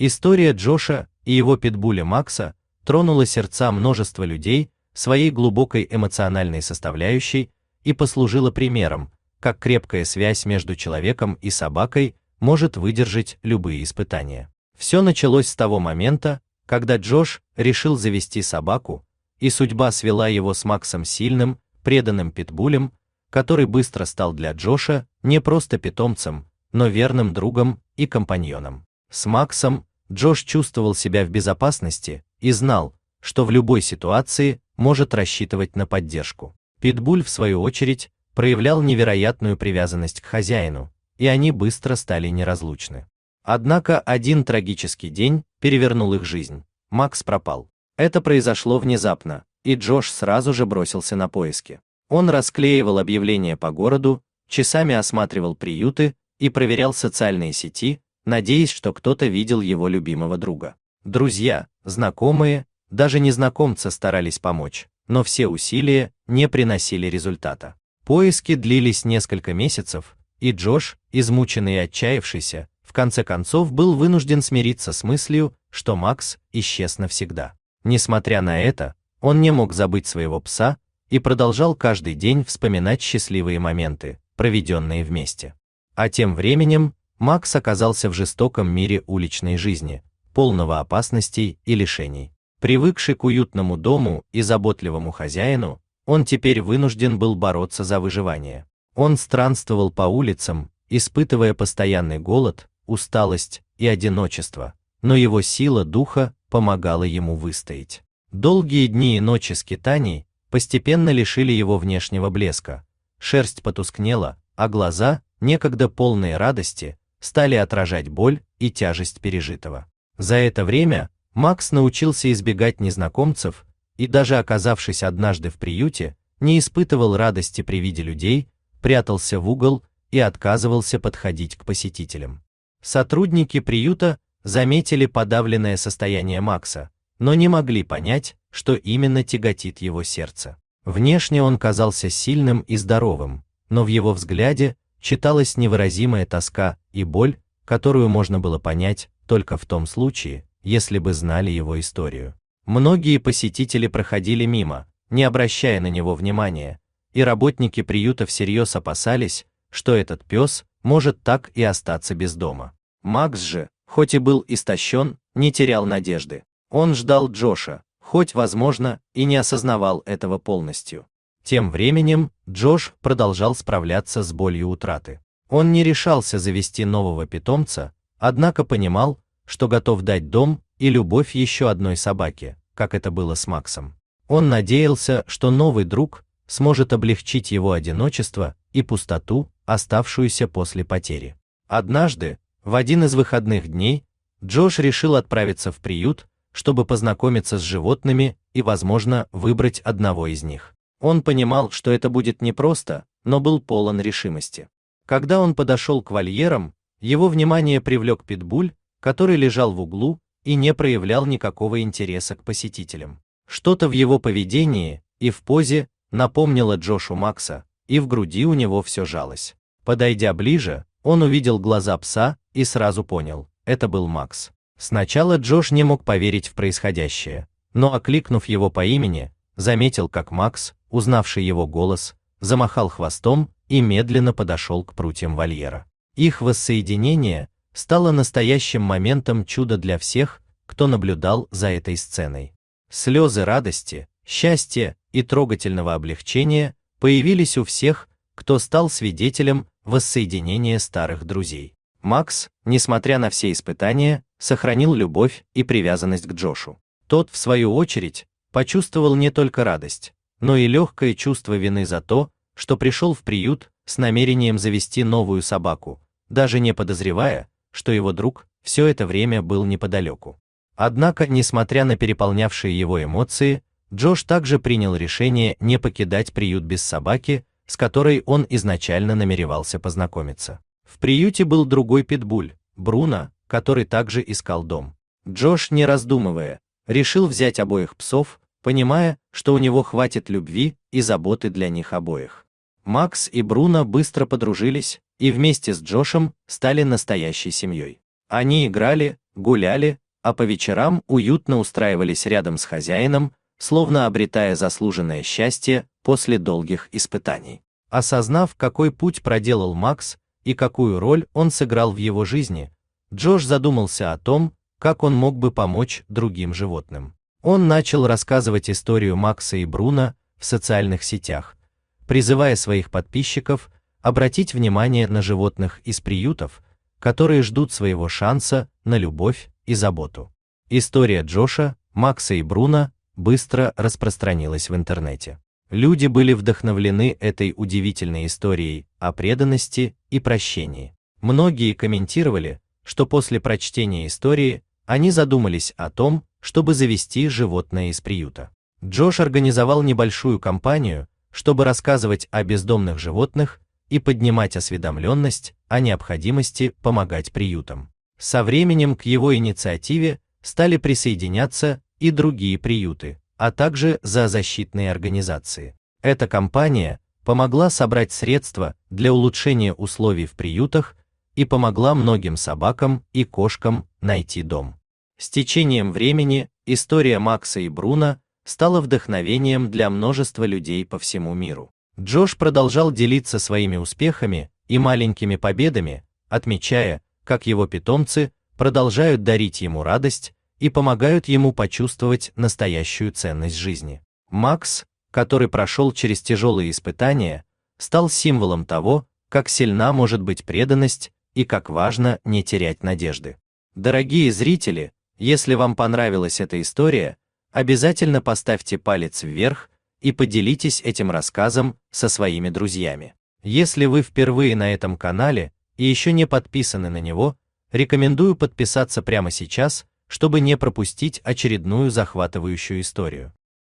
История Джоша и его питбуля Макса тронула сердца множества людей своей глубокой эмоциональной составляющей и послужила примером, как крепкая связь между человеком и собакой может выдержать любые испытания. Все началось с того момента, когда Джош решил завести собаку, и судьба свела его с Максом, сильным, преданным питбулем, который быстро стал для Джоша не просто питомцем, но верным другом и компаньоном. С Максом Джош чувствовал себя в безопасности и знал, что в любой ситуации может рассчитывать на поддержку. Питбуль, в свою очередь, проявлял невероятную привязанность к хозяину, и они быстро стали неразлучны. Однако один трагический день перевернул их жизнь. Макс пропал. Это произошло внезапно, и Джош сразу же бросился на поиски. Он расклеивал объявления по городу, часами осматривал приюты и проверял социальные сети, надеясь, что кто-то видел его любимого друга. Друзья, знакомые, даже незнакомцы старались помочь, но все усилия не приносили результата. Поиски длились несколько месяцев, и Джош, измученный и отчаявшийся, в конце концов был вынужден смириться с мыслью, что Макс исчез навсегда. Несмотря на это, он не мог забыть своего пса и продолжал каждый день вспоминать счастливые моменты, проведенные вместе. А тем временем Макс оказался в жестоком мире уличной жизни, полного опасностей и лишений. Привыкший к уютному дому и заботливому хозяину, он теперь вынужден был бороться за выживание. Он странствовал по улицам, испытывая постоянный голод, усталость и одиночество, но его сила духа помогала ему выстоять. Долгие дни и ночи скитаний постепенно лишили его внешнего блеска, шерсть потускнела, а глаза, некогда полные радости, стали отражать боль и тяжесть пережитого. За это время Макс научился избегать незнакомцев и, даже оказавшись однажды в приюте, не испытывал радости при виде людей, прятался в угол и отказывался подходить к посетителям. Сотрудники приюта заметили подавленное состояние Макса, но не могли понять, что именно тяготит его сердце. Внешне он казался сильным и здоровым, но в его взгляде читалась невыразимая тоска и боль, которую можно было понять только в том случае, если бы знали его историю. Многие посетители проходили мимо, не обращая на него внимания, и работники приюта всерьез опасались, что этот пес может так и остаться без дома. Макс же, хоть и был истощен, не терял надежды. Он ждал Джоша, хоть, возможно, и не осознавал этого полностью. Тем временем Джош продолжал справляться с болью утраты. Он не решался завести нового питомца, однако понимал, что готов дать дом и любовь еще одной собаке, как это было с Максом. Он надеялся, что новый друг сможет облегчить его одиночество и пустоту, оставшуюся после потери. Однажды, в один из выходных дней, Джош решил отправиться в приют, чтобы познакомиться с животными и, возможно, выбрать одного из них. Он понимал, что это будет непросто, но был полон решимости. Когда он подошел к вольерам, его внимание привлек питбуль, который лежал в углу и не проявлял никакого интереса к посетителям. Что-то в его поведении и в позе напомнило Джошу Макса, и в груди у него все жалось. Подойдя ближе, он увидел глаза пса и сразу понял – это был Макс. Сначала Джош не мог поверить в происходящее, но, окликнув его по имени, заметил, как Макс, узнавший его голос, замахал хвостом и медленно подошел к прутьям вольера. Их воссоединение стало настоящим моментом чуда для всех, кто наблюдал за этой сценой. Слезы радости, счастья и трогательного облегчения появились у всех, кто стал свидетелем воссоединения старых друзей. Макс, несмотря на все испытания, сохранил любовь и привязанность к Джошу. Тот, в свою очередь, почувствовал не только радость, но и легкое чувство вины за то, что пришел в приют с намерением завести новую собаку, даже не подозревая, что его друг все это время был неподалеку. Однако, несмотря на переполнявшие его эмоции, Джош также принял решение не покидать приют без собаки, с которой он изначально намеревался познакомиться. В приюте был другой питбуль, Бруно, который также искал дом. Джош, не раздумывая, решил взять обоих псов, понимая, что у него хватит любви и заботы для них обоих. Макс и Бруно быстро подружились и вместе с Джошем стали настоящей семьей. Они играли, гуляли, а по вечерам уютно устраивались рядом с хозяином, словно обретая заслуженное счастье после долгих испытаний. Осознав, какой путь проделал Макс и какую роль он сыграл в его жизни, Джош задумался о том, как он мог бы помочь другим животным. Он начал рассказывать историю Макса и Бруно в социальных сетях, призывая своих подписчиков обратить внимание на животных из приютов, которые ждут своего шанса на любовь и заботу. История Джоша, Макса и Бруно быстро распространилась в интернете. Люди были вдохновлены этой удивительной историей о преданности и прощении. Многие комментировали, что после прочтения истории они задумались о том, чтобы завести животное из приюта. Джош организовал небольшую кампанию, чтобы рассказывать о бездомных животных и поднимать осведомленность о необходимости помогать приютам. Со временем к его инициативе стали присоединяться и другие приюты, а также зоозащитные организации. Эта кампания помогла собрать средства для улучшения условий в приютах и помогла многим собакам и кошкам найти дом. С течением времени история Макса и Бруно стала вдохновением для множества людей по всему миру. Джош продолжал делиться своими успехами и маленькими победами, отмечая, как его питомцы продолжают дарить ему радость и помогают ему почувствовать настоящую ценность жизни. Макс, который прошел через тяжелые испытания, стал символом того, как сильна может быть преданность и как важно не терять надежды. Дорогие зрители, если вам понравилась эта история, обязательно поставьте палец вверх и поделитесь этим рассказом со своими друзьями. Если вы впервые на этом канале и еще не подписаны на него, рекомендую подписаться прямо сейчас, чтобы не пропустить очередную захватывающую историю.